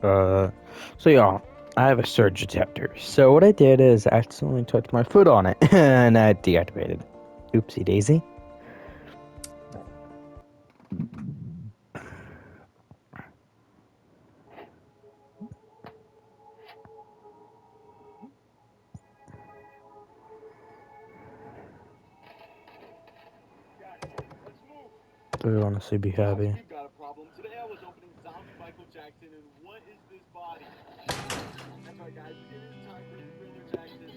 Uh, so yeah, I have a surge detector. So what I did is accidentally touched my foot on it, and I deactivated. Oopsie daisy. I would honestly be happy. We've got a problem. Today I was opening Zombie Michael Jackson, and what is this body? That's right, guys. It is time for Thriller Jackson.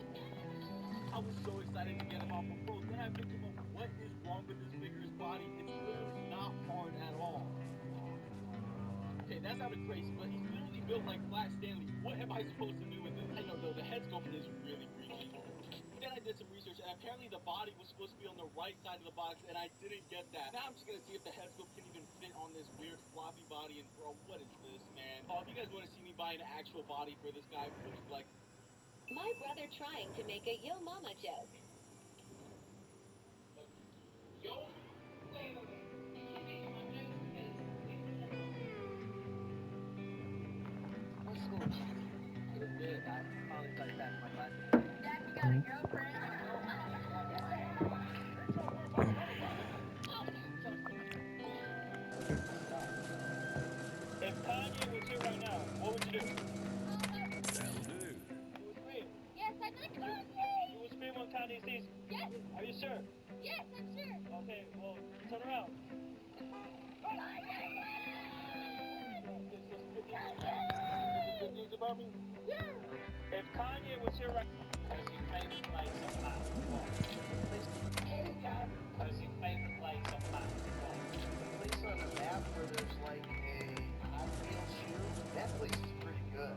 I was so excited to get him off of both. Then I picked him up. What is wrong with this vigorous body? It's literally not hard at all. Okay, that sounded crazy, but he's literally built like Flat Stanley. What am I supposed to do with this? I know, though, the head sculpt is really creepy. Then I did some research, and apparently the body was supposed to be on the right side of the box, and I didn't get that. Now I'm just gonna see if the head sculpt can even fit on this weird floppy body, and bro, what is this, man? Oh, if you guys want to see me buy an actual body for this guy, please, like... My brother trying to make a yo mama joke. Yo, wait a minute. You can't make my face because What's school, Jack? it was good. I finally got back my class. Jack, you got a girlfriend? If Kanye was here right now, what would you do? You would scream. Yes, I like Kanye. You would scream when Kanye sees you. Yes, Are you sure? yes, I'm sure. Okay, well, turn around. Is it good news about me? Yeah. If Kanye was here right now, what's your favorite place of mine? What's your favorite place of mine? Place on the map where there's like a Hot Wheels shoe. That place is pretty good.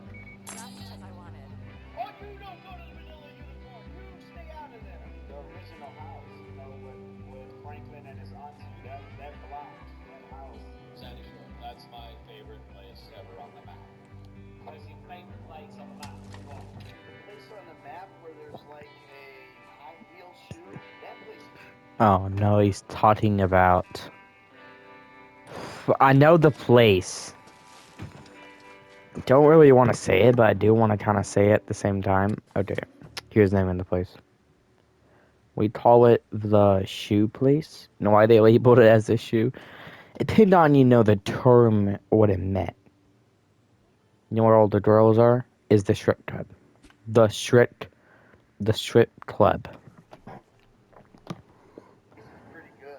Not as I wanted. Oh, you don't go to the Manila Unicorn. You stay out of there. The original house, you know, with Franklin and his auntie. That belongs. That house. Sandy Shore. That's my favorite place ever on the map. What's your favorite place on the map? Place on the map where there's like a Hot Wheels shoe. That place is Oh no, he's talking about. I know the place. Don't really want to say it, but I do want to kind of say it at the same time. Okay, here's the name of the place. We call it the shoe place. You know why they labeled it as a shoe? It depended on, the term, what it meant. You know where all the girls are? Is the strip club. The strip club. pretty good.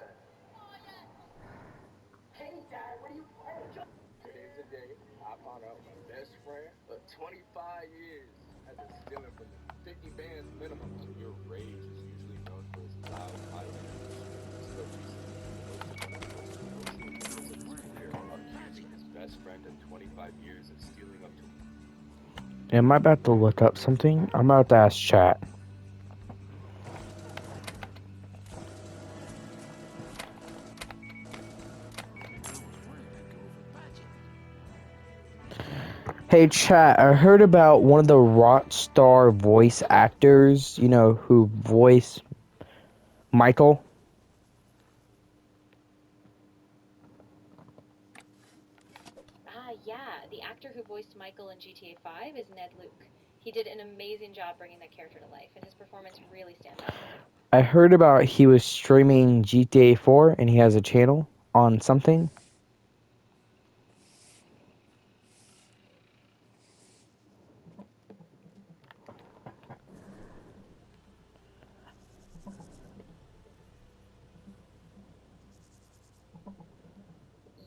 Hey, Dad, what are you playing? Today's the day I found out my best friend of 25 years has been stealing from me. 50 bands minimum. Your rage is usually known for its loud violence. Still accusing his best friend of 25 years of stealing up to... Am I about to look up something? I'm about to ask chat. Hey chat, I heard about one of the Rockstar voice actors, who voiced Michael. Yeah, the actor who voiced Michael in GTA 5 is Ned Luke. He did an amazing job bringing that character to life, and his performance really stands out. I heard about he was streaming GTA 4 and he has a channel on something.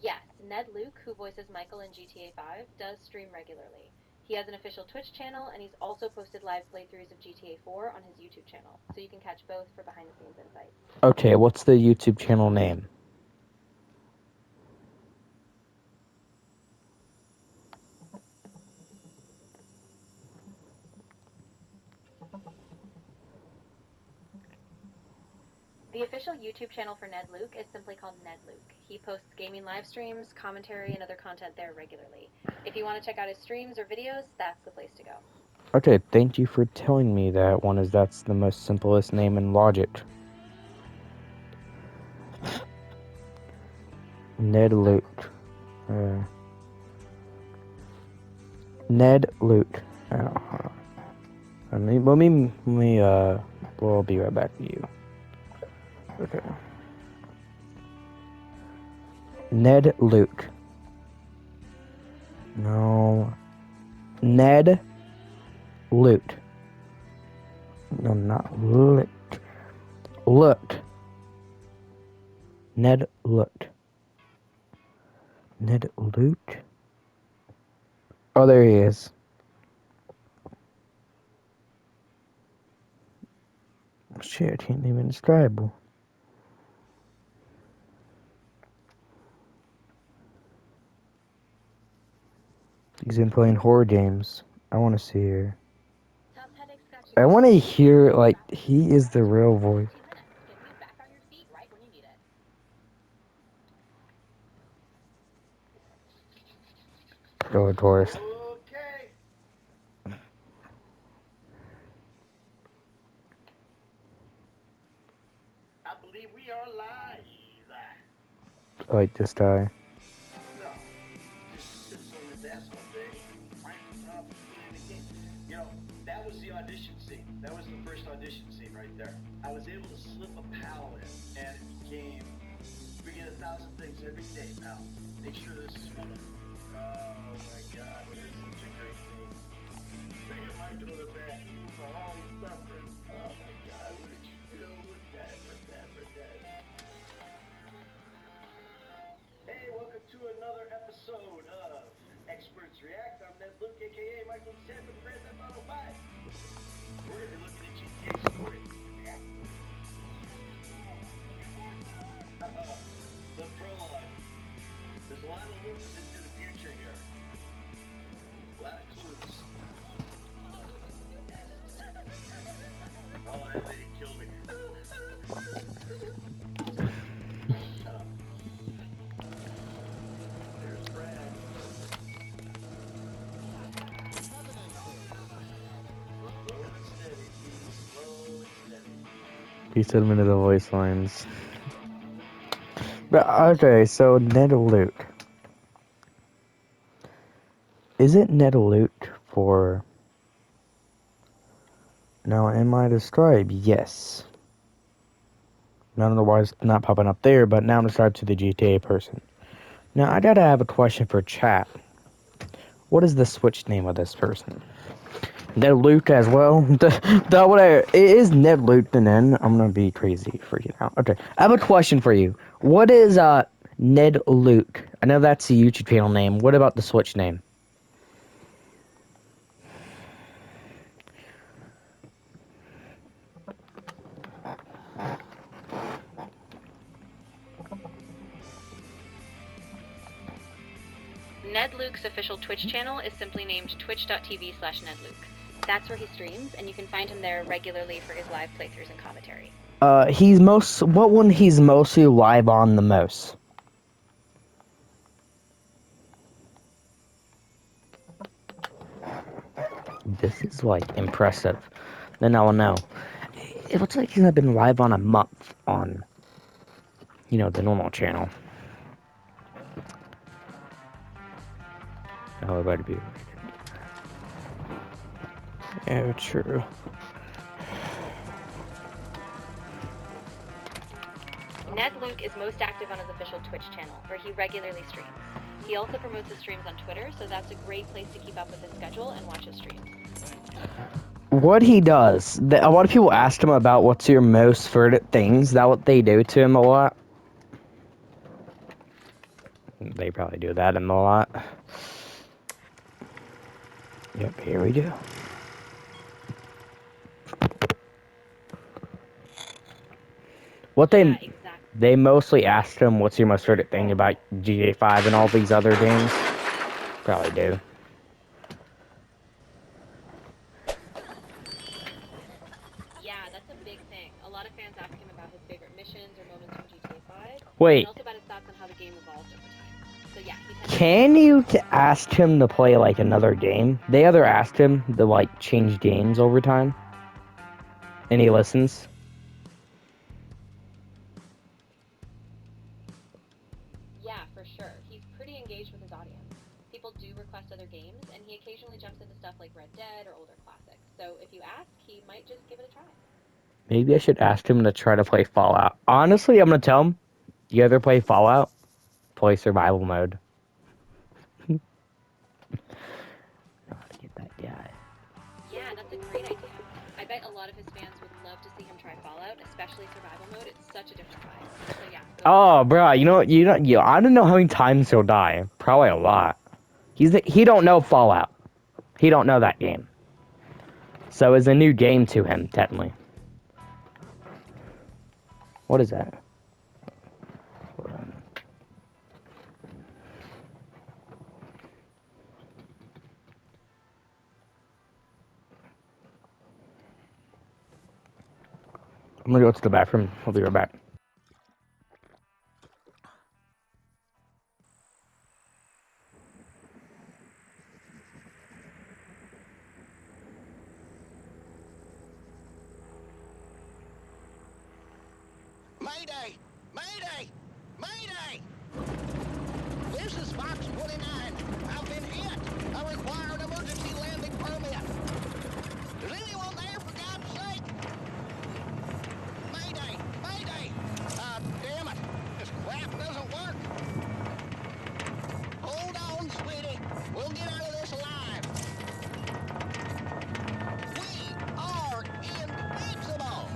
Yes, Ned Luke, who voices Michael in GTA 5, does stream regularly. He has an official Twitch channel, and he's also posted live playthroughs of GTA 4 on his YouTube channel, so you can catch both for behind the scenes insights. Okay, what's the YouTube channel name? The official YouTube channel for Ned Luke is simply called Ned Luke. He posts gaming live streams, commentary, and other content there regularly. If you want to check out his streams or videos, that's the place to go. Okay, thank you for telling me that one, as that's the most simplest name in Logic. Ned Luke. Ned Luke. Oh, we'll be right back to you. Okay. Ned Luke. No. Ned Luke. No, not Luke. Look. Ned Luke. Ned Luke? Oh, there he is. Shit, I can't even describe him. He's been playing horror games. I want to see her. Tom's headache's got you I want to going. hear, like, he is the real voice. 2 minutes. Getting you back on your feet right when you need it. Go, Taurus. Okay. I believe we are live. I like this guy. No, just sits on his ass all day, cranks up, playing the game. You know, that was the audition scene. That was the first audition scene right there. I was able to slip a pal in, and it became, we get 1,000 things every day, pal. Make sure this is one of them. Oh my God, it is such a great scene. Taking Michael to bed, for all he's suffering. Oh my God, what did you do? We're dead, we're dead, we're dead. Hey, welcome to another episode of Experts React. I'm Ned Luke, aka Michael Sam with the Grand Theft Auto 5. We're going to be looking at GTA story. The prologue. There's a lot of looks into the future here. A lot of clues. Oh, that lady killed me. Shut up. There's Brad. Slow and steady, please. Slow and steady. He said him into the voice lines. But, okay, so Ned Luke. Is it Ned Luke for... Now, am I described? Yes. None otherwise not popping up there, but now I'm described to the GTA person. Now, I gotta have a question for chat. What is the Switch name of this person? Ned Luke as well? It is Ned Luke, and then I'm gonna be crazy freaking out. Okay, I have a question for you. What is, Ned Luke? I know that's the YouTube channel name. What about the Switch name? Ned Luke's official Twitch channel is simply named twitch.tv/NedLuke. That's where he streams, and you can find him there regularly for his live playthroughs and commentary. What one he's mostly live on the most? This is, like, impressive. Then I will know. It looks like he's not been live on a month on, you know, the normal channel. Oh, it better be. Yeah, true. Ned Luke is most active on his official Twitch channel, where he regularly streams. He also promotes his streams on Twitter, so that's a great place to keep up with his schedule and watch his streams. What he does, a lot of people ask him about what's your most favorite things. Is that what they do to him a lot? They probably do that in a lot. Yep, here we go. What Yeah, exactly. they mostly ask him, what's your most favorite thing about GTA 5 and all these other games? Probably do. Yeah, that's a big thing. A lot of fans ask him about his favorite missions or moments from GTA 5, Wait, and also about his thoughts on how the game evolved over time. So yeah, can you ask him to play, like, another game? They either asked him to, like, change games over time. And he listens. Yeah, for sure. He's pretty engaged with his audience. People do request other games, and he he occasionally jumps into stuff like Red Dead or older classics. So if you ask, he might just give it a try. Maybe I should ask him to try to play Fallout. Honestly, I'm gonna tell him, you ever play Fallout? Play survival mode. Get that guy. Yeah, that's a great idea. I bet a lot of his fans would love to see him try Fallout, especially survival mode. It's such a different vibe. So yeah, go. Oh, bro, I don't know how many times he'll die. Probably a lot. He don't know Fallout. He don't know that game. So it's a new game to him, technically. What is that? Hold on. I'm gonna go to the bathroom. I'll be right back. Mayday! Mayday! Mayday! This is Fox 29. I've been hit. I require an emergency landing permit. Is anyone there, for God's sake? Mayday! Mayday! Damn it. This crap doesn't work. Hold on, sweetie. We'll get out of this alive. We are invincible!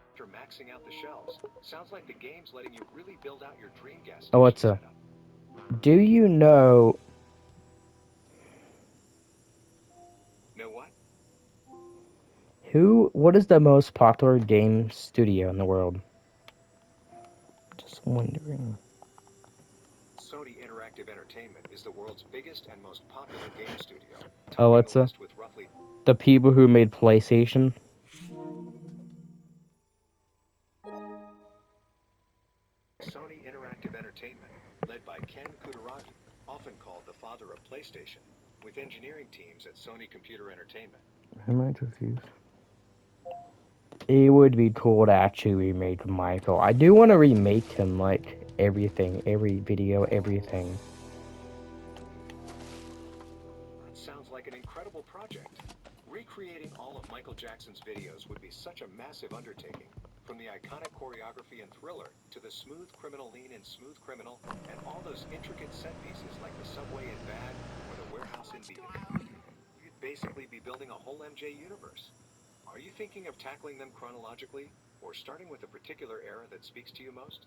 After maxing out the shelves, sounds like the game's letting you really build out your dream gas station Alexa, setup. do you know Know what? what is the most popular game studio in the world? Just wondering. Sony Interactive Entertainment is the world's biggest and most popular game studio, topping the Alexa, list with roughly the people who made PlayStation. Sony Interactive Entertainment, led by Ken Kutaragi, often called the father of PlayStation, with engineering teams at Sony Computer Entertainment. Am I confused? It would be cool to actually remake Michael. I do want to remake him, like, everything. Every video, everything. That sounds like an incredible project. Recreating all of Michael Jackson's videos would be such a massive undertaking, from the iconic choreography in Thriller to the smooth criminal lean in Smooth Criminal, and all those intricate set pieces like the subway in Bad or the warehouse in Beacon. You'd basically be building a whole MJ universe. Are you thinking of tackling them chronologically, or starting with a particular era that speaks to you most?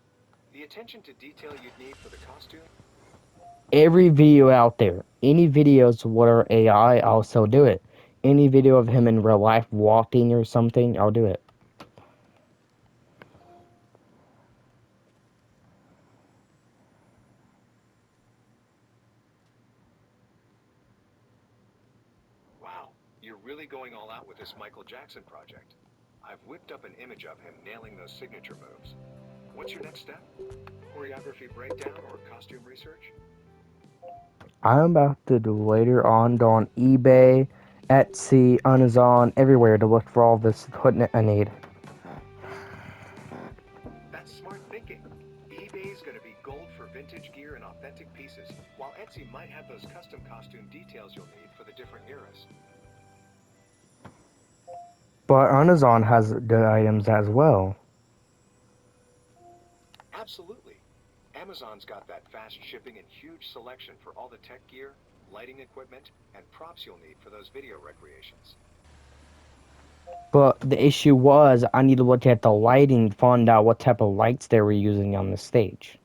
The attention to detail you'd need for the costume? Every video out there. Any videos what are AI, I'll still do it. Any video of him in real life walking or something, I'll do it. Wow, you're really going all out with this Michael Jackson project. I've whipped up an image of him nailing those signature moves. What's your next step? Choreography breakdown or costume research? I'm about to do later on go on eBay, Etsy, Amazon, everywhere to look for all this equipment I need. That's smart thinking. eBay's gonna be gold for vintage gear and authentic pieces, while Etsy might have those custom costume details you'll need for the different eras. But Amazon has good items as well. Absolutely. Amazon's got that fast shipping and huge selection for all the tech gear, lighting equipment, and props you'll need for those video recreations. But the issue was I need to look at the lighting, find out what type of lights they were using on the stage.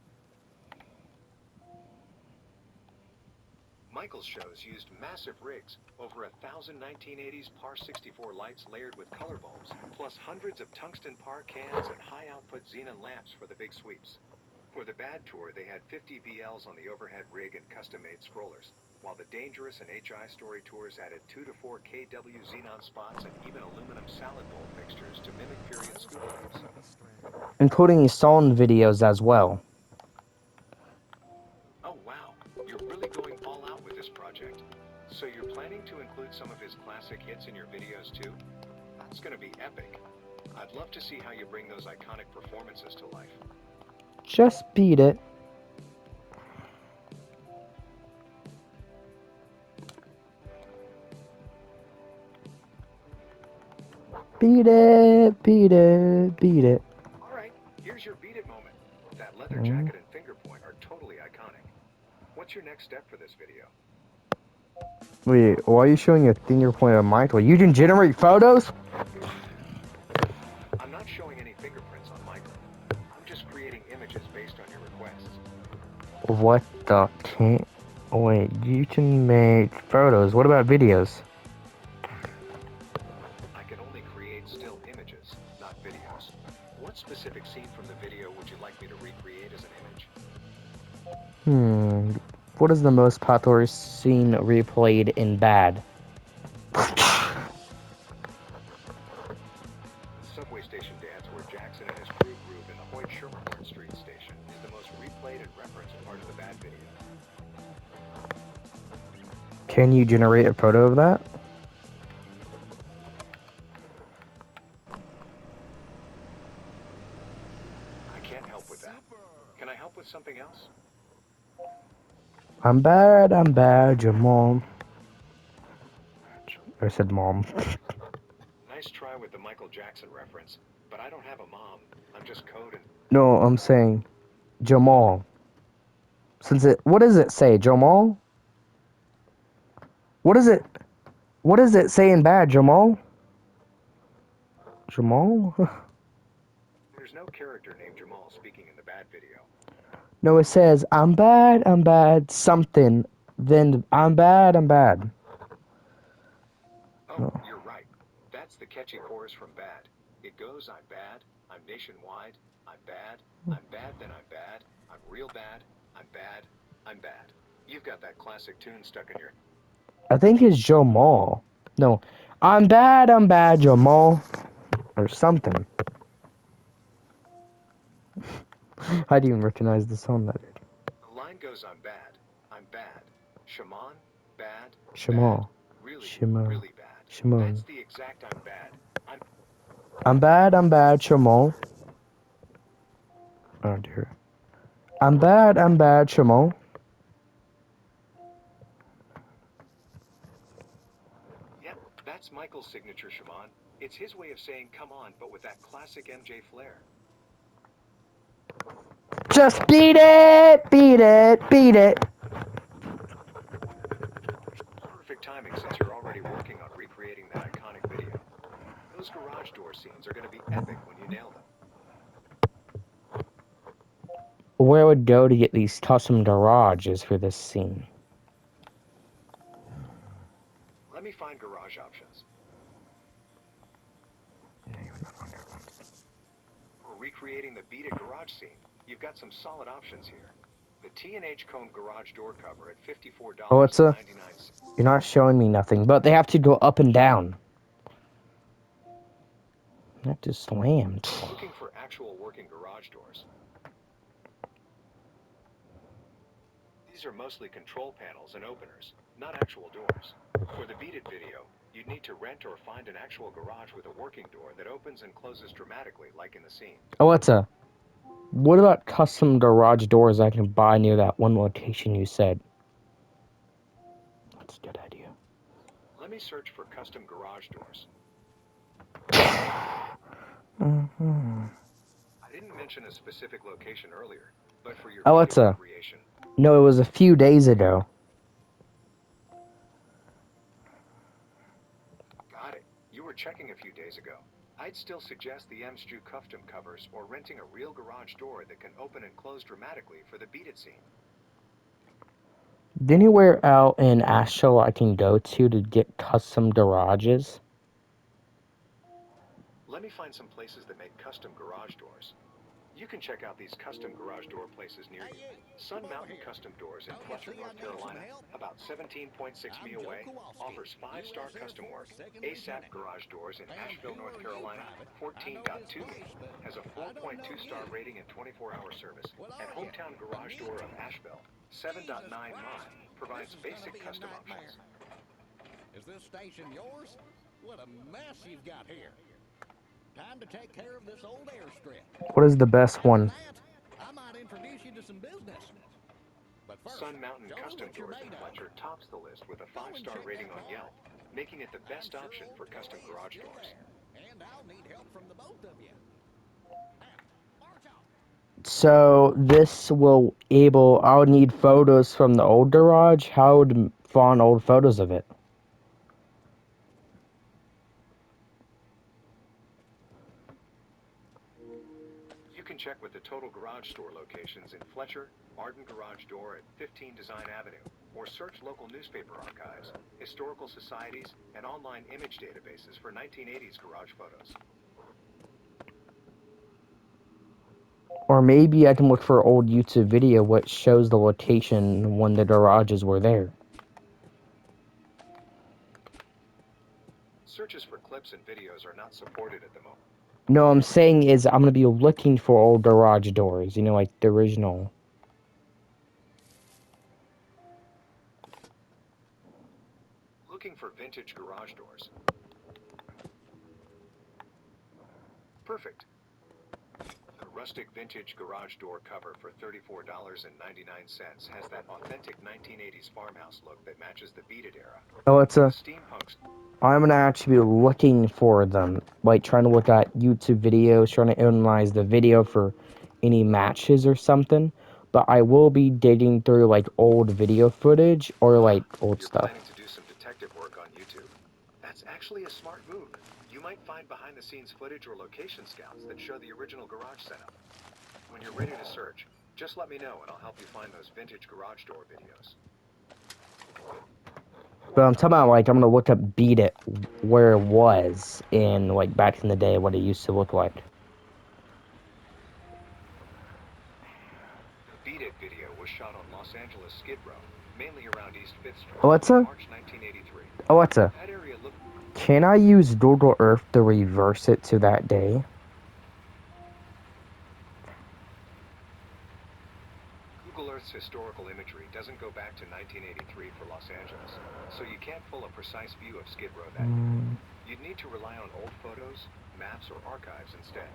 Michael's shows used massive rigs, over 1,000 1980s PAR 64 lights layered with color bulbs, plus hundreds of tungsten PAR cans and high-output xenon lamps for the big sweeps. For the Bad Tour, they had 50 VLs on the overhead rig and custom-made scrollers, while the Dangerous and HI Story tours added 2 to 4 kW xenon spots and even aluminum salad bowl fixtures to mimic period scuba lamps. Including sound videos as well. Oh wow, you're really going all out with this project. So you're planning to include some of his classic hits in your videos too? That's gonna be epic. I'd love to see how you bring those iconic performances to life. Just beat it. Beat it, beat it, beat it. Alright, here's your beat it moment. That leather jacket and finger point are totally iconic. What's your next step for this video? Wait, why are you showing a finger point of Michael? You can generate photos? I'm not showing any fingerprints on Michael. I'm just creating images based on your requests. What the can't... Wait, you can make photos. What about videos? I can only create still images, not videos. What specific scene from the video would you like me to recreate as an image? What is the most popular scene replayed in Bad? Subway station dance where Jackson and his crew groove in the Hoyt Schermerhorn Street station is the most replayed and referenced part of the Bad video. Can you generate a photo of that? I can't help with that. Can I help with something else? I'm bad, your mom. I said mom. Nice try with the Michael Jackson reference, but I don't have a mom. I'm just code and... No, I'm saying Jamal. What does it say, Jamal? What does it say in Bad, Jamal? Jamal? There's no character named Jamal speaking in the bad video. No, it says, I'm bad, something. Then, I'm bad. Oh, you're right. That's the catchy chorus from Bad. It goes, I'm bad, I'm nationwide, I'm bad, then I'm bad, I'm real bad, I'm bad, I'm bad. You've got that classic tune stuck in your... I think it's Jamal. No, I'm bad, Jamal. Or something. I didn't even recognize the song that did. The line goes, I'm bad, Shaman, bad, Shamal. bad, really, Shimon. really bad. Shimon. That's the exact I'm bad. I'm bad, Shamal. Oh dear. I'm bad, Shamal. Yep, that's Michael's signature, Shaman. It's his way of saying come on, but with that classic MJ flair. Just beat it! Perfect timing since you're already working on recreating that iconic video. Those garage door scenes are going to be epic when you nail them. Where would go to get these custom garages for this scene? Let me find garage options. For recreating the Beat It garage scene, you've got some solid options here. The T&H Cone garage door cover at $54.99. Oh, it's a... You're not showing me nothing, but they have to go up and down. That just slammed. Looking for actual working garage doors. These are mostly control panels and openers, not actual doors. For the Beat It video, you'd need to rent or find an actual garage with a working door that opens and closes dramatically, like in the scene. Alexa, what about custom garage doors I can buy near that one location you said? That's a good idea. Let me search for custom garage doors. I didn't mention a specific location earlier, but for your Alexa, creation. no, it was a few days ago. Got it. You were checking a few days ago. I'd still suggest the Mstu custom covers or renting a real garage door that can open and close dramatically for the Beat It scene. Anywhere out in Asheville I can go to get custom garages? Let me find some places that make custom garage doors. You can check out these custom garage door places near you. Sun Mountain Custom Doors in Fletcher, North Carolina, about 17.6 mi away, offers 5-star custom work. ASAP Garage Doors in Asheville, North Carolina, 14.2 mi, has a 4.2-star rating and 24-hour service. And Hometown Garage Door of Asheville, 7.9 mi, provides basic custom options. Is this station yours? What a mess you've got here. Time to take care of this old airstrip. What is the best one? I might introduce you to some business. But first, Sun Mountain Custom Doors in Fletcher tops the list with a 5-star rating on Yelp, making it the best option for custom garage doors. And I'll need help from the both of you. So this will I'll need photos from the old garage. How would find old photos of it? You can check with the Total Garage Store locations in Fletcher, Arden Garage Door at 15 Design Avenue, or search local newspaper archives, historical societies, and online image databases for 1980s garage photos. Or maybe I can look for an old YouTube video which shows the location when the garages were there. Searches for clips and videos are not supported at the moment. No, I'm saying is I'm going to be looking for old garage doors, you know, like the original. Looking for vintage garage doors. Perfect. The rustic vintage garage door cover for $34.99 has that authentic 1980s farmhouse look that matches the Beat It era. Oh, it's a... Steampunks. I'm going to actually be looking for them, like trying to look at YouTube videos, trying to analyze the video for any matches or something. But I will be digging through like old video footage or like old You're stuff. planning to do some detective work on YouTube. That's actually actually a smart move. You might find behind-the-scenes footage or location scouts that show the original garage setup. When you're ready to search, just let me know and I'll help you find those vintage garage door videos. But I'm talking about, like, I'm gonna look up Beat It, where it was in, like, back in the day, what it used to look like. Beat It video was shot on Los Angeles Skid Row, mainly around East 5th Street, Alexa? in March 1983. Alexa, That area looked... can I use Google Earth to reverse it to that day? Google Earth's historical imagery doesn't go back to 1983 for Los Angeles, so you can't pull a precise view of Skid Row that year. You'd need to rely on old photos, maps, or archives instead.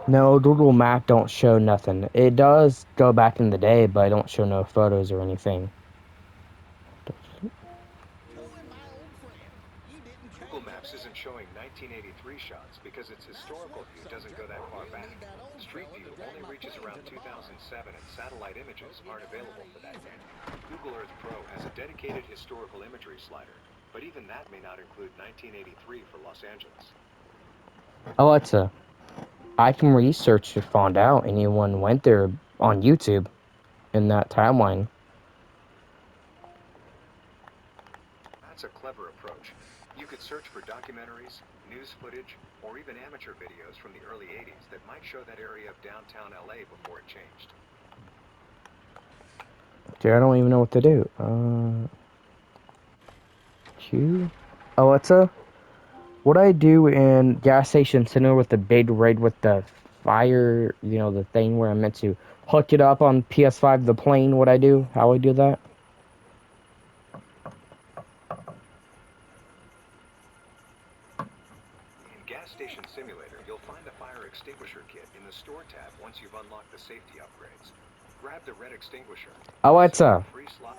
No, Google Map don't show nothing. It does go back in the day, but it don't show no photos or anything. Towing my old friend. You didn't Google change a Maps bit. isn't showing 1983 shots because its historical view doesn't go that far back. Street View only reaches around 2007 and satellite images aren't available for that year. Google Earth Pro has a dedicated historical imagery slider, but even that may not include 1983 for Los Angeles. Alexa, I can research to find out anyone went there on YouTube in that timeline. That's a clever approach. You could search for documentaries, news footage, or even amateur videos from the early 80s that might show that area of downtown LA before it changed. Dude, I don't even know what to do. Q? Alexa, what I do in gas station center with the big rig with the fire, you know, the thing where I'm meant to hook it up on PS5, the plane, what I do, how I do that? In Gas Station Simulator, you'll find the fire extinguisher kit in the Store tab once you've unlocked the safety upgrades. Grab the red extinguisher. Alexa, Free slot.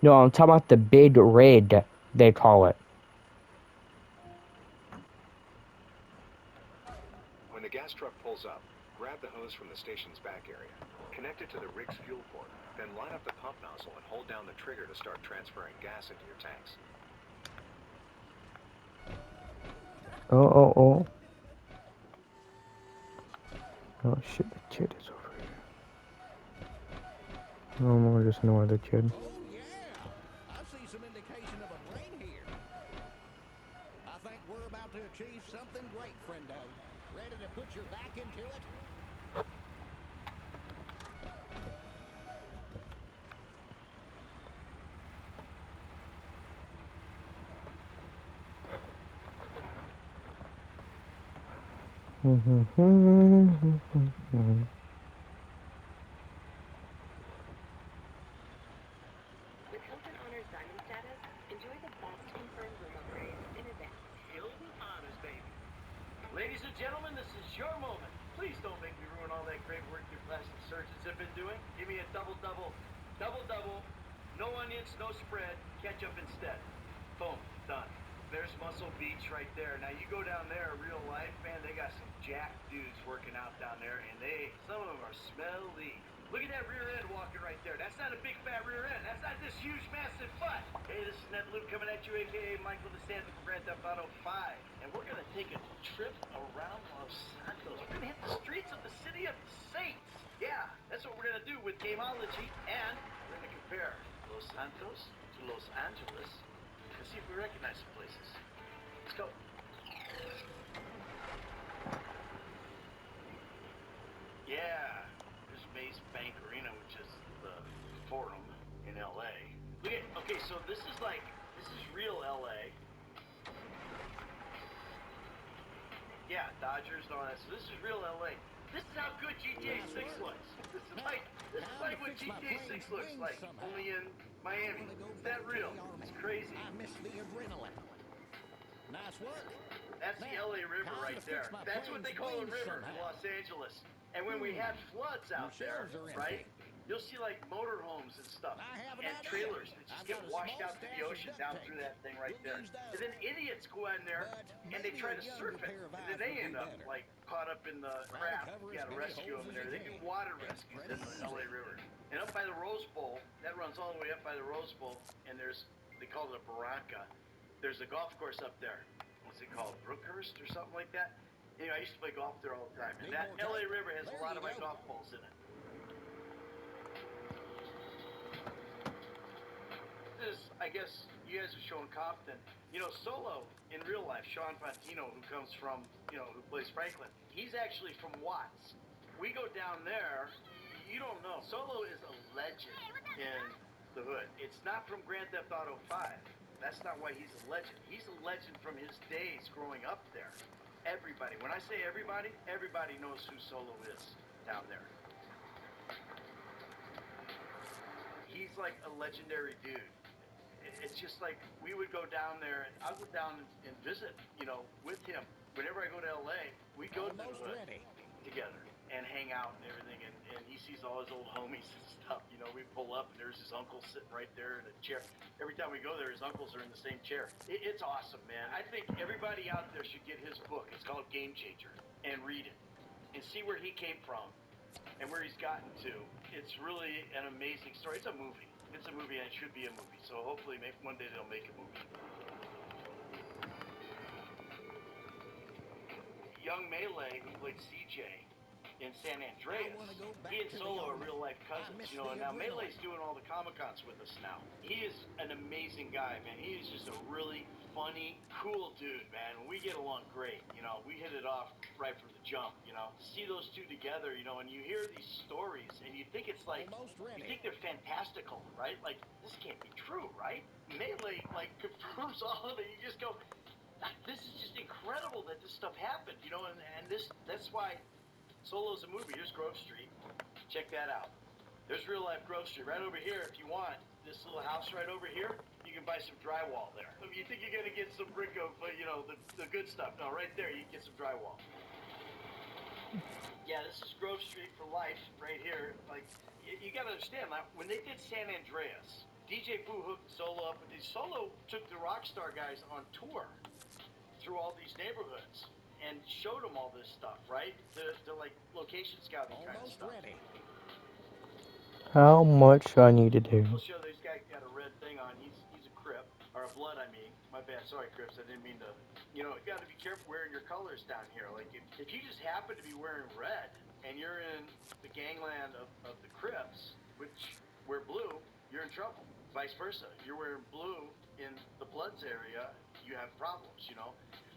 no, I'm talking about the big rig, they call it. When the gas truck pulls up, grab the hose from the station's back area. Connect it to the rig's fuel port, then line up the pump nozzle and hold down the trigger to start transferring gas into your tanks. Oh. Oh shit, the kid is over here. Oh, more just no other kid. Oh, yeah. I see some indication of a brain here. I think we're about to achieve something great, friendo. Ready to put your back into it? With Hilton Honors Diamond status, enjoy the best confirmed room upgrades in advance. Hilton Honors, baby. Ladies and gentlemen, this is your moment. Please don't make me ruin all that great work your plastic surgeons have been doing. Give me a double-double. Double-double. No onions, no spread. Ketchup instead. Boom. Done. There's Muscle Beach right there. Now you go down there, real life, man, they got some jack dudes working out down there, and some of them are smelly. Look at that rear end walking right there. That's not a big fat rear end. That's not this huge, massive butt. Hey, this is Ned Luke coming at you, a.k.a. Michael DeSantis from Grand Theft Auto 5. And we're going to take a trip around Los Santos. We're going to hit the streets of the city of saints. Yeah, that's what we're going to do with Gameology. And we're going to compare Los Santos to Los Angeles and see if we recognize some places. Let's go. Yeah. Maze Bank Arena, which is the Forum in LA. Look at, okay, so this is real LA. Yeah, Dodgers and all that. So this is real LA. This is how good GTA 6 looks. This is like what GTA 6 looks like, only in Miami. Is that real? It's crazy. I miss the adrenaline. Nice work. That's the LA River right there. That's what they call a river in Los Angeles. And when we had floods out there, right, you'll see like motorhomes and stuff and trailers that just get washed out to the ocean down through that thing right there. And then idiots go in there and they try to surf it. And then they end up like caught up in the crap. You gotta rescue them in there. They do water rescues in the LA River. And up by the Rose Bowl, that runs all the way up by the Rose Bowl, and there's They call it a barranca. There's a golf course up there. What's it called? Brookhurst or something like that? Anyway, I used to play golf there all the time. And that LA River has a lot of my golf balls in it. I guess you guys are showing Compton. You know, Solo in real life, Sean Fantino, who comes from, who plays Franklin, he's actually from Watts. We go down there, you don't know. Solo is a legend in the hood. It's not from Grand Theft Auto 5. That's not why he's a legend. He's a legend from his days growing up there. Everybody, when I say everybody, everybody knows who Solo is down there. He's like a legendary dude. It's just like we would go down there, and I'll go down and visit, with him. Whenever I go to LA, we go to the hood together and hang out and everything. And he sees all his old homies and stuff. We pull up and there's his uncle sitting right there in a chair. Every time we go there, his uncles are in the same chair. It's awesome, man. I think everybody out there should get his book. It's called Game Changer, and read it and see where he came from and where he's gotten to. It's really an amazing story. It's a movie. It's a movie, and it should be a movie. So hopefully one day they'll make a movie. Young Melee, who played CJ in San Andreas, he and Solo are real-life cousins, and now Melee's doing all the Comic-Cons with us now. He is an amazing guy, man. He is just a really funny, cool dude, man. We get along great, We hit it off right from the jump, To see those two together, and you hear these stories, and you think it's like, you think they're fantastical, right? Like, this can't be true, right? Melee, confirms all of it. You just go, this is just incredible that this stuff happened, and that's why Solo's a movie. Here's Grove Street. Check that out. There's real life Grove Street right over here. If you want this little house right over here, you can buy some drywall there. If you think you're gonna get some brick of, the good stuff, no, right there you can get some drywall. Yeah, this is Grove Street for life right here. Like, you gotta understand, when they did San Andreas, DJ Pooh hooked Solo up with these. Solo took the Rockstar guys on tour through all these neighborhoods and showed them all this stuff, right? The like location scouting kind of stuff. How much do I need to do? We'll show this guy got a red thing on. He's a Crip, or a Blood, I mean. My bad, sorry, Crips. I didn't mean to. You got to be careful wearing your colors down here. Like if you just happen to be wearing red and you're in the gangland of the Crips, which wear blue, you're in trouble. Vice versa. You're wearing blue in the Bloods area, you have problems.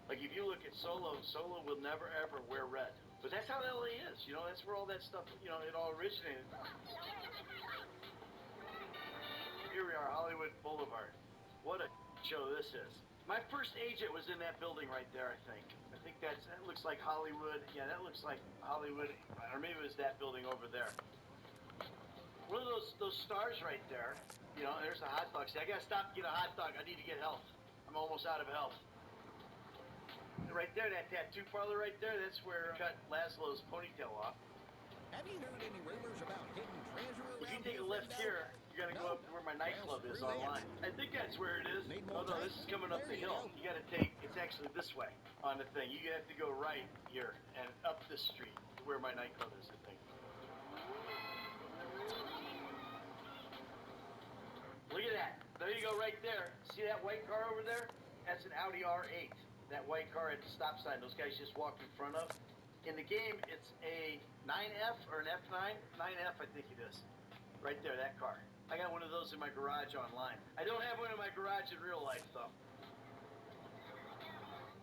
Like if you look at Solo will never ever wear red. But that's how LA is. That's where all that stuff, it all originated. Here we are, Hollywood Boulevard. What a show this is. My first agent was in that building right there, I think. I think that looks like Hollywood. Yeah, that looks like Hollywood. Or maybe it was that building over there. One of those stars right there. There's a hot dog. See, I gotta stop to get a hot dog. I need to get help. I'm almost out of help. Right there, that tattoo parlor right there, that's where I cut Laszlo's ponytail off. Have you heard any rumors about hidden treasure around If you take a left here, you're gonna go up to where my nightclub is online. I think that's where it is. Oh no, this is coming up the hill. You gotta it's actually this way on the thing. You have to go right here and up this street to where my nightclub is, I think. Look at that. There you go right there. See that white car over there? That's an Audi R8. That white car at the stop sign those guys just walked in front of. In the game, it's a 9F or an F9. 9F, I think it is. Right there, that car. I got one of those in my garage online. I don't have one in my garage in real life, though.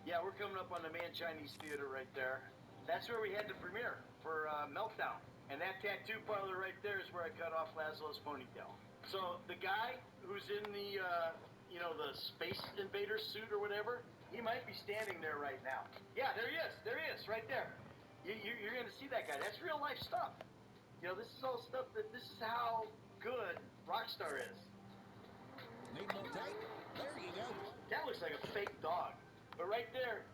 Yeah, we're coming up on the Man Chinese Theater right there. That's where we had the premiere for Meltdown. And that tattoo parlor right there is where I cut off Laszlo's ponytail. So the guy who's in the, the Space Invader suit or whatever, he might be standing there right now. Yeah, there he is. There he is, right there. You're going to see that guy. That's real life stuff. This is all stuff this is how good Rockstar is. Need more tape? There you go. That looks like a fake dog. But right there,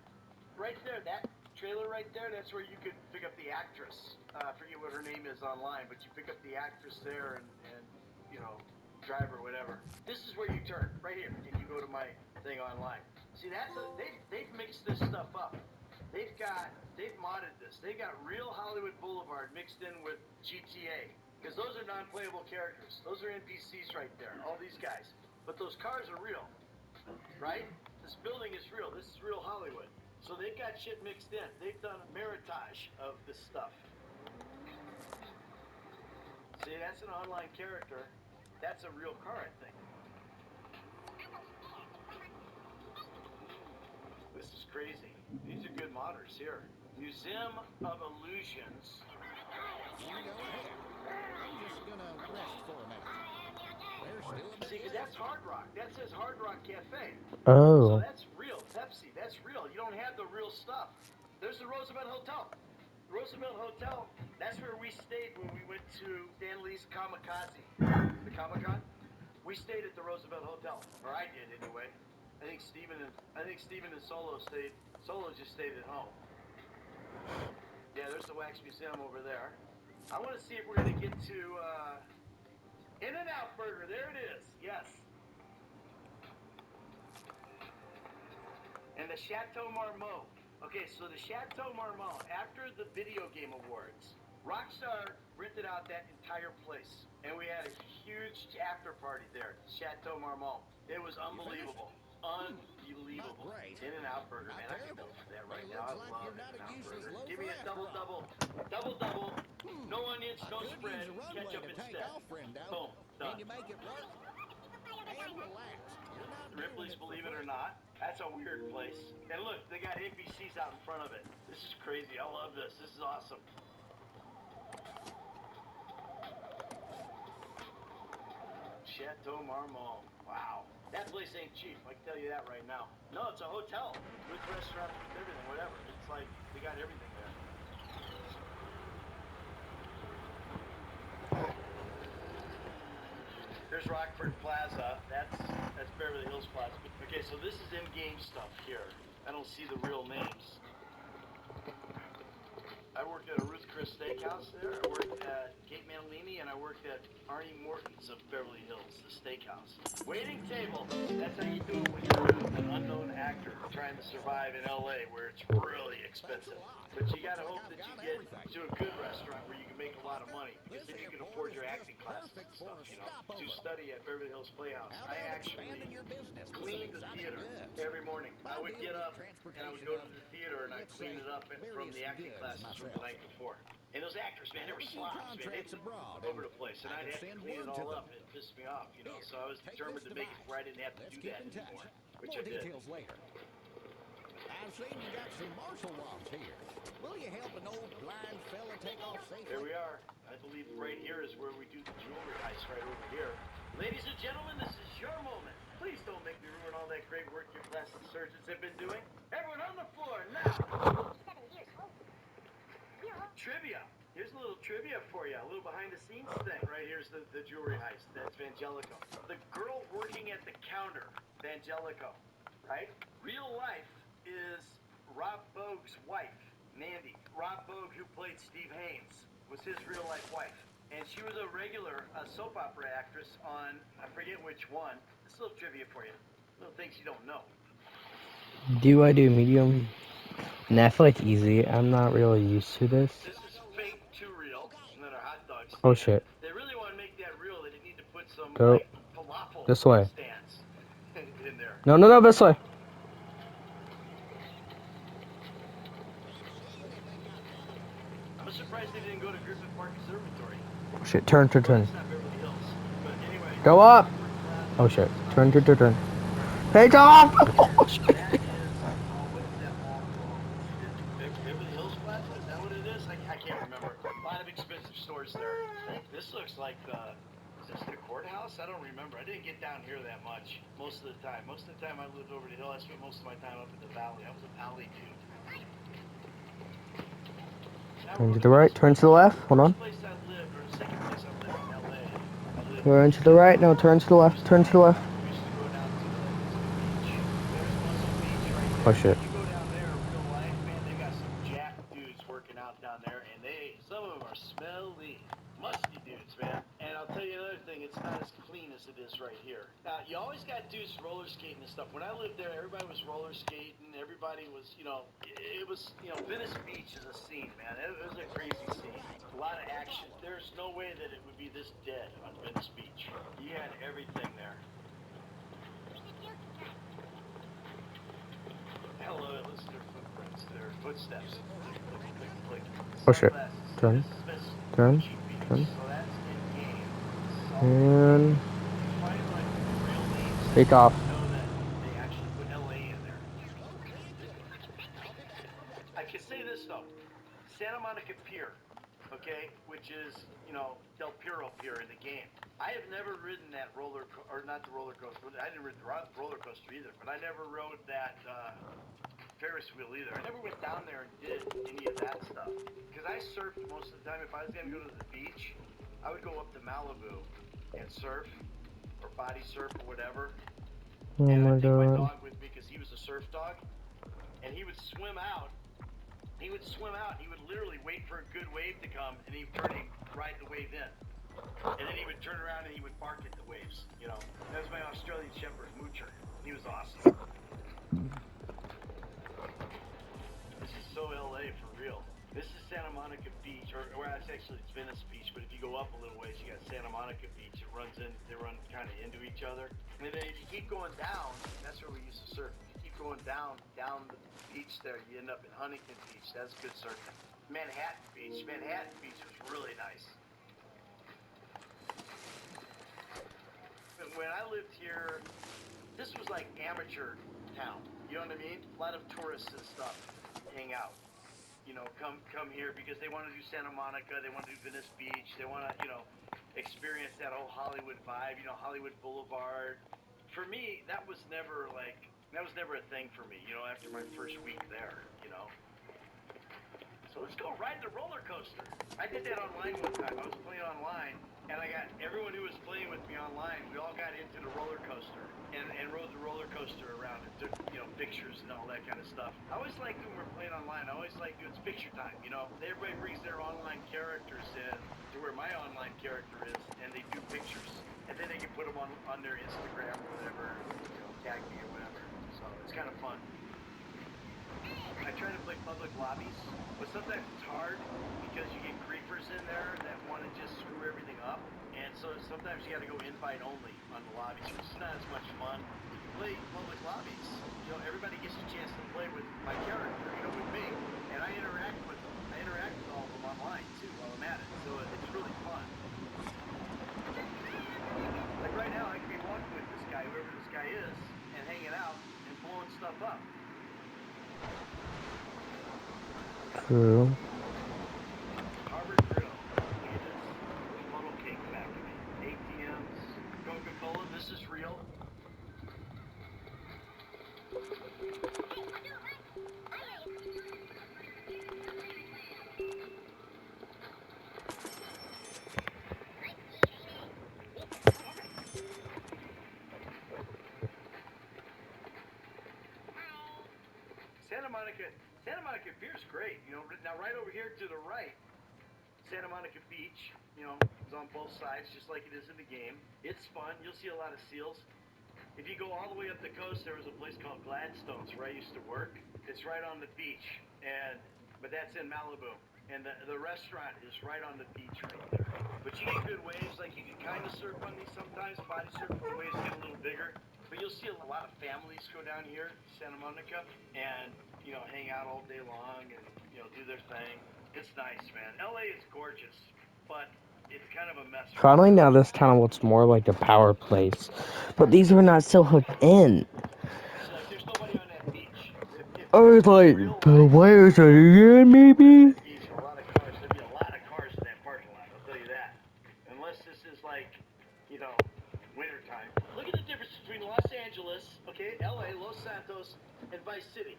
that trailer right there, that's where you could pick up the actress. I forget what her name is online, but you pick up the actress there and drive or whatever. This is where you turn, right here, and you go to my thing online. See, they've mixed this stuff up. They've modded this. They got real Hollywood Boulevard mixed in with GTA. Because those are non-playable characters. Those are NPCs right there. All these guys. but those cars are real, right? This building is real. This is real Hollywood. So they've got shit mixed in. They've done a meritage of this stuff. See, that's an online character. That's a real car, I think. This is crazy. These are good modders here. Museum of Illusions. You go ahead. I'm just gonna rest for a minute. There's still a See, bit because that's Hard Rock. That says Hard Rock Cafe. So Oh. that's real. Pepsi, that's real. You don't have the real stuff. There's the Roosevelt Hotel. The Roosevelt Hotel, that's where we stayed when we went to Stan Lee's Kamikaze, the Comic-Con. We stayed at the Roosevelt Hotel, or I did anyway. I think Steven and Solo stayed. Solo just stayed at home. Yeah, there's the Wax Museum over there. I want to see if we're gonna get to In-N-Out Burger. There it is. Yes. And the Chateau Marmont. Okay, so the Chateau Marmont, after the video game awards, Rockstar rented out that entire place. And we had a huge after party there, Chateau Marmont. It was unbelievable. Unbelievable. Not great. In-N-Out Burger, Not man. I can go terrible. for that But right it now. I looks like love you're not a In-N-Out useless Burger. loafer Give me a after all. double. Double. No onions, I no could spread. use a runway Ketchup to take instead. off, friendo. Boom. Can Done. you make it work? And relax. You're not doing Ripley's, it for believe it or free. not. That's a weird place. And look, they got NPCs out in front of it. This is crazy. I love this. This is awesome. Chateau Marmont. Wow. That place ain't cheap. I can tell you that right now. No, it's a hotel with restaurants, with everything, whatever. It's like they got everything there. There's Rockford Plaza. That's Beverly Hills Plaza. Okay, so this is in-game stuff here. I don't see the real names. I worked at a Ruth Chris Steakhouse there. I worked at Kate Manalini, and I worked at Arnie Morton's of Beverly Hills, the steakhouse. Waiting table. That's how you do it when you're an unknown actor trying to survive in LA, where it's really expensive. But you gotta hope that you get to a good restaurant where you can make a lot of money, because then you can afford your acting classes and stuff, you know. To study at Beverly Hills Playhouse, I actually cleaned the theater every morning. I would get up and I would go to the theater and I'd clean it up from the acting classes from the night before. And those actors, man, they were slobs, man. They lived over the place, and I'd have to clean it all up, and it pissed me off, you know. So I was determined to make it where I didn't have to do that anymore, which I did. Details later. I've seen you got some martial rods here. Will you help an old blind fella take off safely? There we are. I believe right here is where we do the jewelry heist, right over here. Ladies and gentlemen, this is your moment. Please don't make me ruin all that great work your plastic surgeons have been doing. Everyone on the floor, now! 7 years old. Trivia. Here's a little trivia for you. A little behind-the-scenes thing. Right here's the jewelry heist. That's Vangelico. The girl working at the counter, Vangelico, right? Real life is Rob Bogue's wife, Mandy. Rob Bogue, who played Steve Haynes, was his real-life wife. And she was a regular soap opera actress on, I forget which one. This little trivia for you. Little things you don't know. Do I do medium? Nah, I feel like easy. I'm not really used to this. This is fake to real, and then our hot dog stand. Oh shit. They really want to make that real. They need to put some Go like falafel this way. stands in there. No, this way. I'm surprised they didn't go to Griffith Park Observatory. Oh shit, turn. Well, it's not Beverly Hills, but anyway. Go up! Oh shit, turn. Take off! Oh shit. That is, what is that mall called? Beverly Hills Plaza? Is that what it is? I can't remember. A lot of expensive stores there. This looks like is this the courthouse? I don't remember. I didn't get down here that much most of the time. Most of the time I lived over the hill. I spent most of my time up in the valley. I was a valley dude. Turn to the right, turn to the left. Hold on. First place I lived, or the second place I lived in LA. I lived Turn to the right, no, turn to the left, turn to the left. We used to go down to the beach. There's Muscle Beach right there. Oh shit. You go down there in real life, man, they got some jack dudes working out down there, and some of them are smelly, musty dudes, man. And I'll tell you another thing, it's not as clean as it is right here. Now, you always got dudes roller skating and stuff. When I lived there, everybody was roller skating. Everybody was, it was, Venice Beach is a scene, man. It was a crazy scene. A lot of action. There's no way that it would be this dead on Venice Beach. You had everything there. footsteps. Click, click, click, click. Oh shit. Sunglasses. See, Turn, this is Miss turn, Gucci Beach. turn. So that's in game. This is all in And game. If you find like real names, take off. you know that they actually put LA in there. I can say this though, Santa Monica Pier, okay, which is, you know, Del Piero Pier in the game. I have never ridden that or not the roller coaster. I didn't ride the roller coaster either, but I never rode that Ferris wheel either. I never went down there and did any of that stuff because I surfed most of the time. If I was gonna go to the beach, I would go up to Malibu and surf or body surf or whatever. Oh And my I'd take my god. dog with me because he was a surf dog, and he would swim out. He would swim out. He would literally wait for a good wave to come, and he'd turn and ride the wave in. And then he would turn around and he would bark at the waves. You know, that was my Australian Shepherd, Moocher. He was awesome. This is so LA for real. This is Santa Monica Beach, or it's actually it's Venice Beach. But if you go up a little ways, you got Santa Monica Beach. It runs in. They run kind of into each other. And then if you keep going down, that's where we used to surf. If you keep going down the beach there, you end up in Huntington Beach. That's good surfing. Manhattan Beach. Manhattan Beach was really nice. When I lived here, this was like amateur town. You know what I mean? A lot of tourists and stuff hang out. You know, come here because they want to do Santa Monica, they want to do Venice Beach, they want to, you know, experience that whole Hollywood vibe, you know, Hollywood Boulevard. For me, that was never a thing for me, you know, after my first week there, you know. So let's go ride the roller coaster. I did that online one time. I was playing online, and I got everyone who was playing with me online. We all got into the roller coaster and rode the roller coaster around and took, you know, pictures and all that kind of stuff. I always like when we're playing online. I always like it's picture time. You know, everybody brings their online characters in to where my online character is, and they do pictures, and then they can put them on their Instagram or whatever, you know, tag me or whatever. So it's kind of fun. I try to play public lobbies, but sometimes it's hard because you get creepers in there that want to just screw everything up. And so sometimes you got to go invite only on the lobbies, which is not as much fun. If you play public lobbies, you know, everybody gets a chance to play with my character, you know, with me. And I interact with them. I interact with all of them online, too, while I'm at it. So it's really fun. Like right now, I could be walking with this guy, whoever this guy is, and hanging out and blowing stuff up. True. Harvard Grill. Look at this. Funnel Cake Factory. ATMs. Coca-Cola. This is real. Santa Monica Pier is great. You know, now right over here to the right, Santa Monica Beach, you know, is on both sides, just like it is in the game. It's fun. You'll see a lot of seals. If you go all the way up the coast, there was a place called Gladstone's where I used to work. It's right on the beach, but that's in Malibu. And the restaurant is right on the beach right there. But you get good waves, like you can kind of surf on these sometimes, body surf, the waves get a little bigger. But you'll see a lot of families go down here, Santa Monica, and, you know, hang out all day long and, you know, do their thing. It's nice, man. LA is gorgeous, but it's kind of a mess. Finally, now this kind of looks more like a power place. But these are not still hooked in. See, like, there's nobody on that beach. I was like, the wires are in, maybe? Beach, a lot of cars. There'd be a lot of cars in that parking lot, I'll tell you that. Unless this is like, you know, wintertime. Look at the difference between Los Angeles, okay, LA, Los Santos, and Vice City.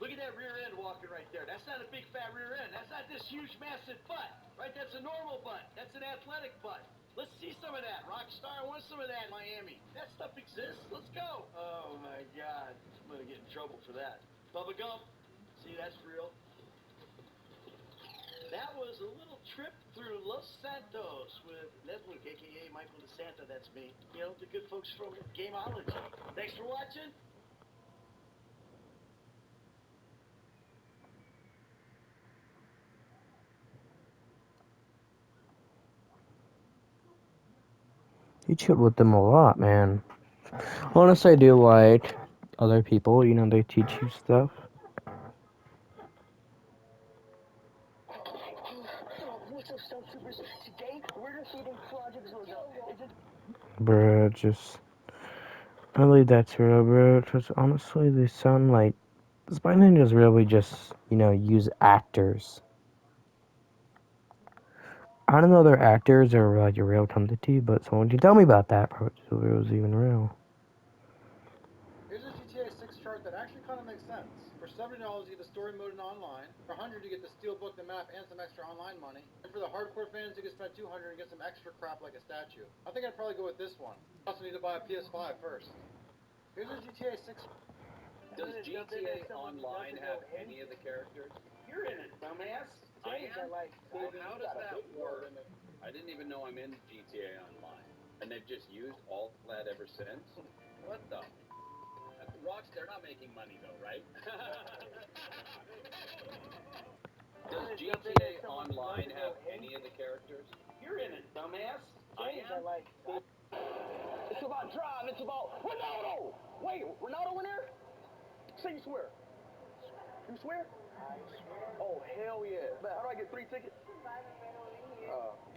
Look at that rear end walking right there. That's not a big fat rear end. That's not this huge massive butt, right? That's a normal butt. That's an athletic butt. Let's see some of that. Rockstar, I want some of that in Miami. That stuff exists. Let's go. Oh my God. I'm gonna get in trouble for that. Bubba Gump. See, that's real. That was a little trip through Los Santos with Ned Luke, a.k.a. Michael DeSanta. That's me. You know, the good folks from Gameology. Thanks for watching. You chill with them a lot, man. Honestly, I do like other people, you know, they teach you stuff. Bruh, just I leave that to real, bro. Because honestly, they sound like Spy Ninjas really just, use actors. I don't know they're actors or like a real company, but someone can tell me about that, bro. So it was even real. Here's a GTA 6 chart that actually kind of makes sense. For $70, you get the story mode and online. For $100, you get the steelbook, the map, and some extra online money. And for the hardcore fans, you can spend $200 and get some extra crap like a statue. I think I'd probably go with this one. You also need to buy a PS5 first. Here's a GTA 6. Does GTA Online have any of the characters? You're in it, dumbass. I am? Well, how does that work? I didn't even know I'm in GTA Online. And they've just used all that ever since? What the? Rockstar not making money though, right? Does GTA Online have any of the characters? You're in it, dumbass. I am? It's about drive. It's about Ronaldo. Wait, Ronaldo in there? Say you swear. You swear? I swear. Oh, hell yeah. Man, how do I get 3 tickets?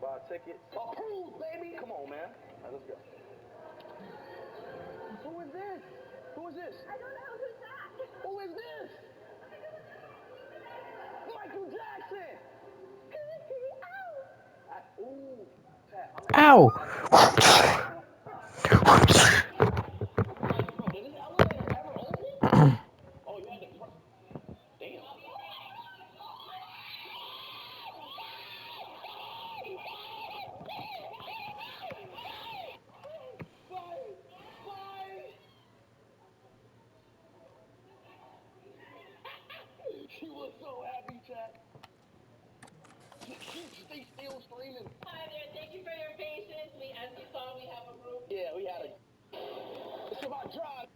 Buy a ticket. Approved, baby. Come on, man. All right, let's go. Who is this? Who is this? I don't know. Who's that? Who is this? Michael Jackson. Ooh. Ow! Did this elevator ever open? Oh, you had to. Damn. She was so happy, Chad. She still screaming. Hi there, thank you for your patience. As you saw, we have a room. Yeah, we had a. It's about drive.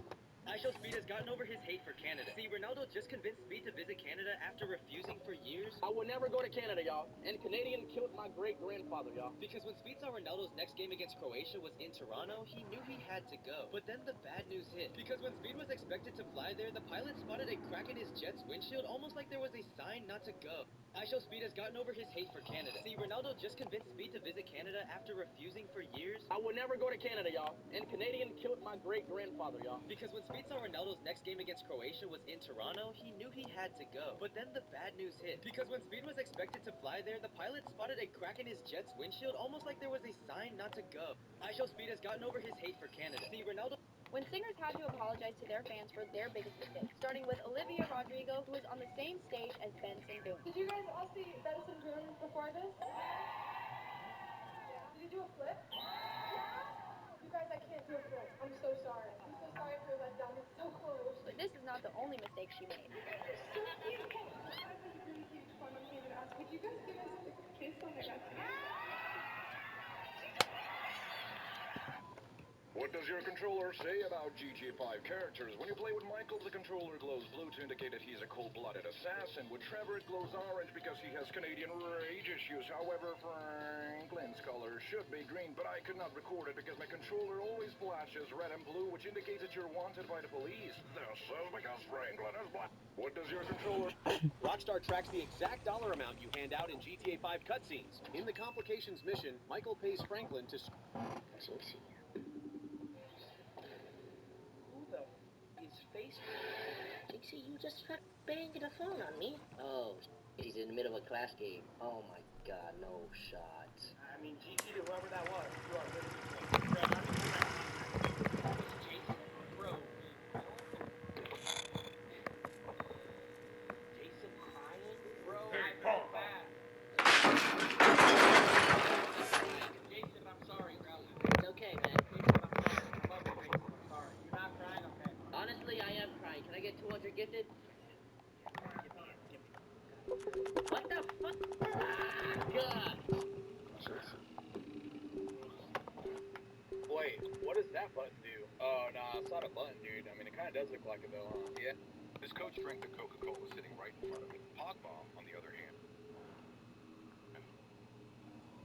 Speed has gotten over his hate for Canada. See, Ronaldo just convinced Speed to visit Canada after refusing for years. I would never go to Canada, y'all. And Canadian killed my great-grandfather, y'all. Because when Speed saw Ronaldo's next game against Croatia was in Toronto, he knew he had to go. But then the bad news hit. Because when Speed was expected to fly there, the pilot spotted a crack in his jet's windshield, almost like there was a sign not to go. Speed has gotten over his hate for Canada. See, Ronaldo just convinced Speed to visit Canada after refusing for years. I would never go to Canada, y'all. And Canadian killed my great-grandfather, y'all. Because when Speed saw Ronaldo's next game against Croatia was in Toronto, he knew he had to go. But then the bad news hit. Because when Speed was expected to fly there, the pilot spotted a crack in his jet's windshield, almost like there was a sign not to go. Speed has gotten over his hate for Canada. See, Ronaldo... When singers had to apologize to their fans for their biggest mistakes, starting with Olivia Rodrigo, who was on the same stage as Benson Boone. Did you guys all see Benson Boone before this? Did you do a flip? You guys, I can't do a flip. I'm so sorry. I'm so sorry for your letdown. It's so close. But this is not the only mistake she made. So cute. I had a really huge fun. I can't even ask. Would you guys give us a kiss on the next What does your controller say about GTA 5 characters? When you play with Michael, the controller glows blue to indicate that he's a cold-blooded assassin. With Trevor, it glows orange because he has Canadian rage issues. However, Franklin's color should be green, but I could not record it because my controller always flashes red and blue, which indicates that you're wanted by the police. This is because Franklin is black. What does your controller... Rockstar tracks the exact dollar amount you hand out in GTA 5 cutscenes. In the Complications mission, Michael pays Franklin to... Dixie, you just tried banging the phone on me. Oh, he's in the middle of a class game. Oh my god, no shots. I mean, GT to whoever that was. You are really Bro. Jason crying? Bro, hey, Paul. Jason, I'm sorry, bro. It's okay, man. Jason, I'm sorry. I love you, Jason. I'm sorry. You're not crying, okay? Honestly, I am crying. Can I get 200 gifted? What the fuck? God! Wait, what does that button do? Oh, no, it's not a button, dude. I mean, it kind of does look like it, though, huh? Yeah. His coach drank the Coca-Cola sitting right in front of him. Pogba, on the other hand...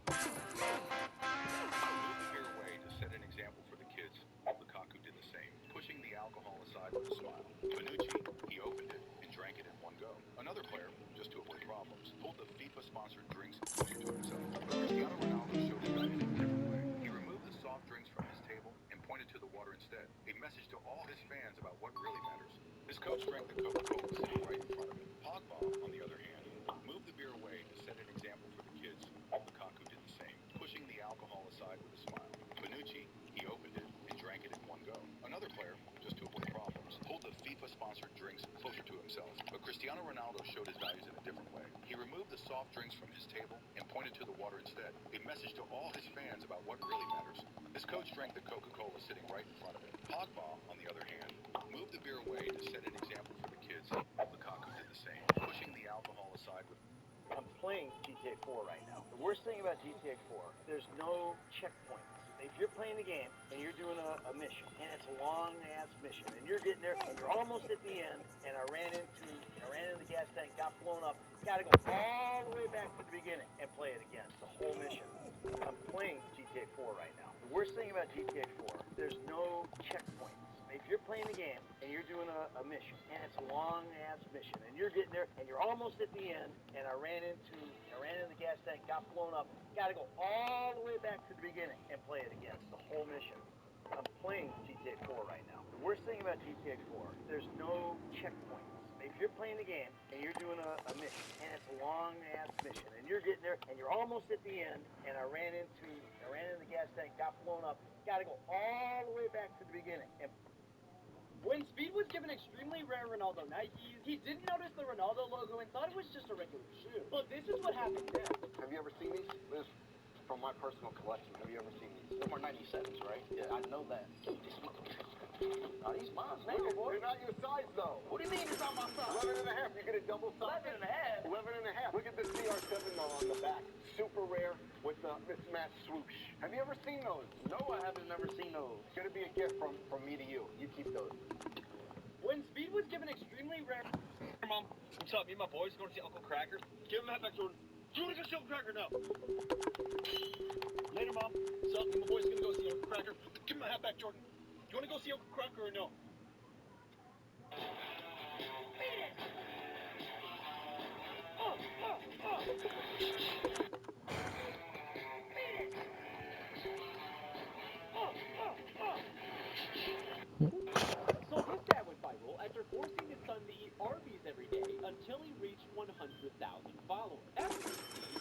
moved here away to set an example for the kids. Lukaku did the same, pushing the alcohol aside with a smile. Bonucci, he opened it and drank it in one go. Another player, just to avoid problems, pulled the FIFA-sponsored drinks to himself. But Cristiano Ronaldo showed his guys a different way. He removed the soft drinks from his table His coach drank the Coca-Cola sitting right in front of him. Pogba, on the other hand, moved the beer away to set an example for the kids. Lukaku did the same, pushing the alcohol aside with a smile. Bonucci, he opened it and drank it in one go. Another player, just to avoid problems, pulled the FIFA-sponsored drinks closer to himself. But Cristiano Ronaldo showed his values in a different way. He removed the soft drinks from his table and pointed to the water instead, a message to all his fans about what really matters. His coach drank the Coca-Cola sitting right in front of him. Pogba, on the other hand, moved the beer away to set an example for the kids. Lukaku did the same, pushing the alcohol aside with... I'm playing GTA 4 right now. The worst thing about GTA 4, there's no checkpoints. If you're playing the game and you're doing a mission, and it's a long-ass mission, and you're getting there, and you're almost at the end, and I ran into the gas tank, got blown up, gotta go all the way back to the beginning and play it again. It's the whole mission. I'm playing GTA 4 right now. The worst thing about GTA 4, there's no checkpoints. If you're playing the game and you're doing a mission, and it's a long-ass mission, and you're getting there, and you're almost at the end, and I ran into the gas tank, got blown up, gotta go all the way back to the beginning and play it again. It's the whole mission. I'm playing GTA 4 right now. The worst thing about GTA 4, there's no checkpoints. If you're playing the game and you're doing a mission, and it's a long-ass mission, and you're getting there, and you're almost at the end, and I ran into the gas tank, got blown up, gotta go all the way back to the beginning and... When Speed was given extremely rare Ronaldo Nikes, he didn't notice the Ronaldo logo and thought it was just a regular shoe. But this is what happened next. Have you ever seen these? This is from my personal collection. Have you ever seen these? They're more 97s, right? Yeah, I know that. Now, these mine, man, boy. They're not your size, though. What do you mean it's not my size? 11 and a half. You get a double size. 11 and a half? 11 and a half. Look at the CR7 though on the back. Super rare with the mismatched swoosh. Have you ever seen those? No, I haven't never seen those. It's gonna be a gift from me to you. You keep those. When Speed was given extremely rare... Hey, Mom, what's up? Me and my boys going to see Uncle Cracker. Give him that back, Jordan. Do you want to go see Uncle Cracker now? Later, Mom. What's up? Me and my boys going to go see Uncle Cracker. Give him my hat back, Jordan. Do you want to go see Uncle Cracker or no? So his dad went viral after forcing his son to eat Arby's every day until he reached 100,000 followers. After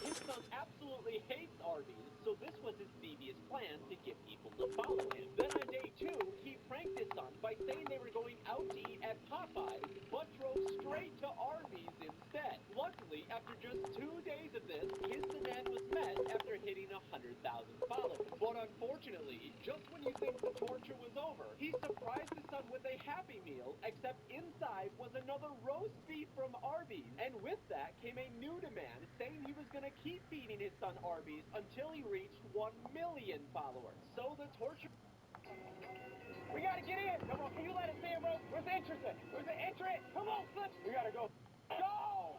his son absolutely hates Arby's, so this was his devious plan to get people to follow him. Then on day 2, he pranked his son by saying they were going out to eat at Popeyes, but drove straight to Arby's instead. Luckily, after just 2 days of this, his demand was met after hitting 100,000 followers. But unfortunately, just when you think the torture was over, he surprised his son with a Happy Meal, except inside was another roast beef from Arby's. And with that came a new demand, saying he was going to keep feeding his son Arby's until he reached 1 million followers. So the torture... We gotta get in! Come on, can you let us in, bro? Where's the entrance at? Where's the entrance? Come on, Flip! We gotta go. Go!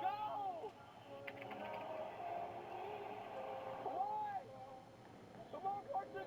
Go! Come on! Come on, Carson!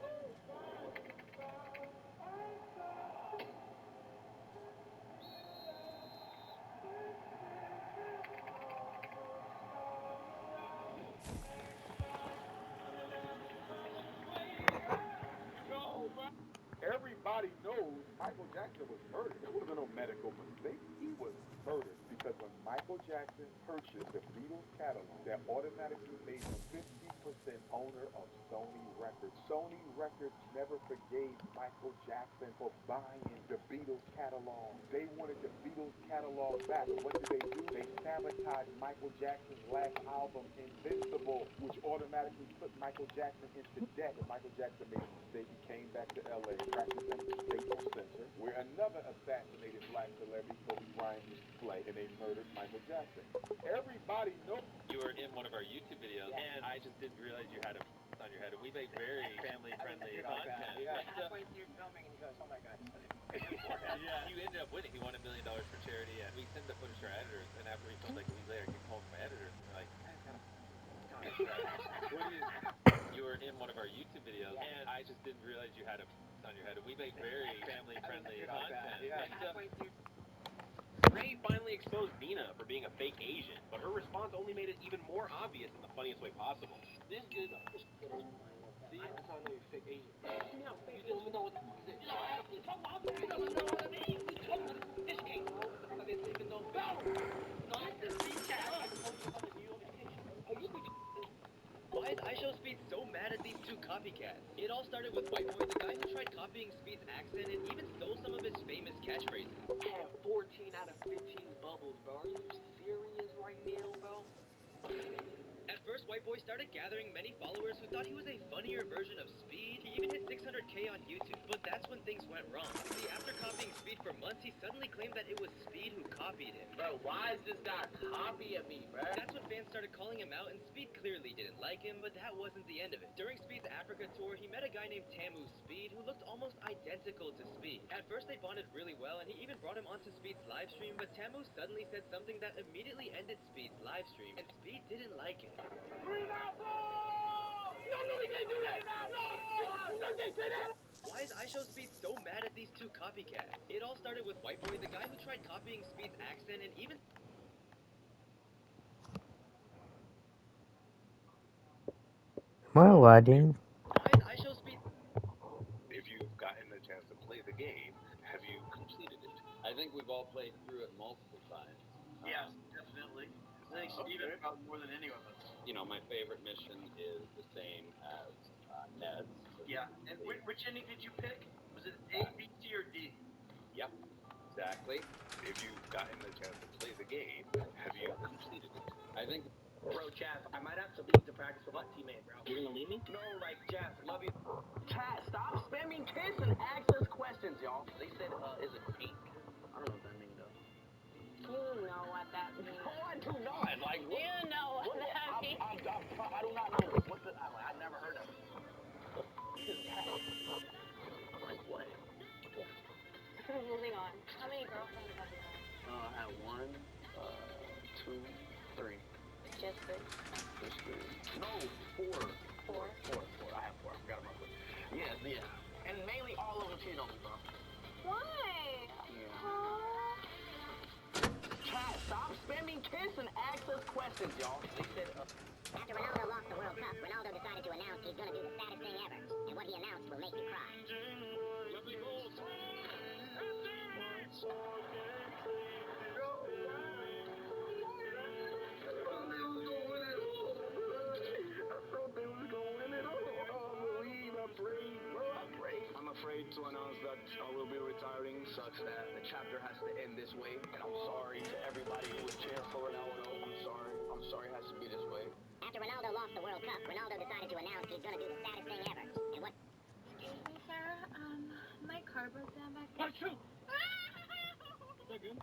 Everybody knows Michael Jackson was murdered. There wasn't no medical mistake. He was murdered because when Michael Jackson purchased the Beatles catalog, that automatically made him 50% owner of Sony Records. Sony Records never forgave Michael Jackson for buying the Beatles catalog. They wanted the Beatles catalog back. And what did they do? They sabotaged Michael Jackson's last album, Invincible, which automatically put Michael Jackson into debt. And Michael Jackson made a mistake. He came back to LA, practiced at the Staples Center, where another assassinated black celebrity, Kobe Bryant, used to play, and they murdered Michael Jackson. Everybody knows. You were in one of our YouTube videos, and I just didn't realize you had a on your head. And we make very family-friendly content. Yeah. Halfway through filming, and he goes, "Oh my God." Yeah. You ended up winning. He won $1 million for charity, and we send the footage to our editors. And after we filmed, like a week later, he called my editors, and they're like, you were in one of our YouTube videos, and I just didn't realize you had a on your head. And we make very family-friendly content. Yeah. And, Ray finally exposed Nina for being a fake Asian, but her response only made it even more obvious in the funniest way possible. This is Speed? That's how I know you're fake Asian. You know, you don't even know what the fuck is it. You talking about me? You don't know what I mean? You talking about this case, bro. I didn't even know. No! Not the speed chat. I told you about the New York education. Oh, you think Why is iShowSpeed so mad at these two copycats? It all started with White Boy, the guy who tried copying Speed's accent and even stole some of his famous catchphrases. I have 14 out of 15 bubbles, bro. Are you serious right now, bro? At first, White Boy started gathering many followers who thought he was a funnier version of Speed. He even hit 600K on YouTube, but that's when things went wrong. See, after copying Speed for months, he suddenly claimed that it was Speed who copied him. Bro, why is this guy copying me, bro? That's when fans started calling him out, and Speed clearly didn't like him, but that wasn't the end of it. During Speed's Africa tour, he met a guy named Tamu Speed, who looked almost identical to Speed. At first, they bonded really well, and he even brought him onto Speed's live stream, but Tamu suddenly said something that immediately ended Speed's live stream, and Speed didn't like it. No, he can't do that! No, they say that! Why is iShowSpeed so mad at these two copycats? It all started with White Boy, the guy who tried copying Speed's accent and even... Well, I didn't. Why is iShowSpeed... If you've gotten the chance to play the game, have you completed it? I think we've all played through it multiple times. Yes, definitely. I think Steven probably more than any of us. You know, my favorite mission is the same as Ned's. Yeah. And which ending did you pick? Was it A, B, C, or D? Yep, exactly. If you've gotten the chance to play the game, have you completed it? I think... Bro, Chaz, I might have to leave to practice with my teammate, bro. You're gonna leave me? No, like, Chaz, love you. Chaz, stop spamming kiss and access questions, y'all. They said, is it pink? I don't know what that means, though. You know what that means. No, I do not. Like, what? You know what that means. I do not know. What's the, I never heard of it. Like, what? Moving on. How many girlfriends have you had? I had 1, 2, 3. Just 3. Just 3. No, 4. 4. I have 4. I forgot about that. Yeah. And mainly all of them cheated on me, bro. Why? Yeah. Chat, stop spamming kiss and access questions, y'all. They said, After Ronaldo lost the World Cup, Ronaldo decided to announce he's gonna do the saddest thing ever. And what he announced will make you cry. I'm afraid to announce that I will be retiring. Sucks that the chapter has to end this way. And I'm sorry to everybody who was cheering for Ronaldo. I'm sorry it has to be this way. After Ronaldo lost the World Cup, Ronaldo decided to announce he's gonna do the saddest thing ever. And what? Excuse me, Sarah. My car broke down back there. Is that good?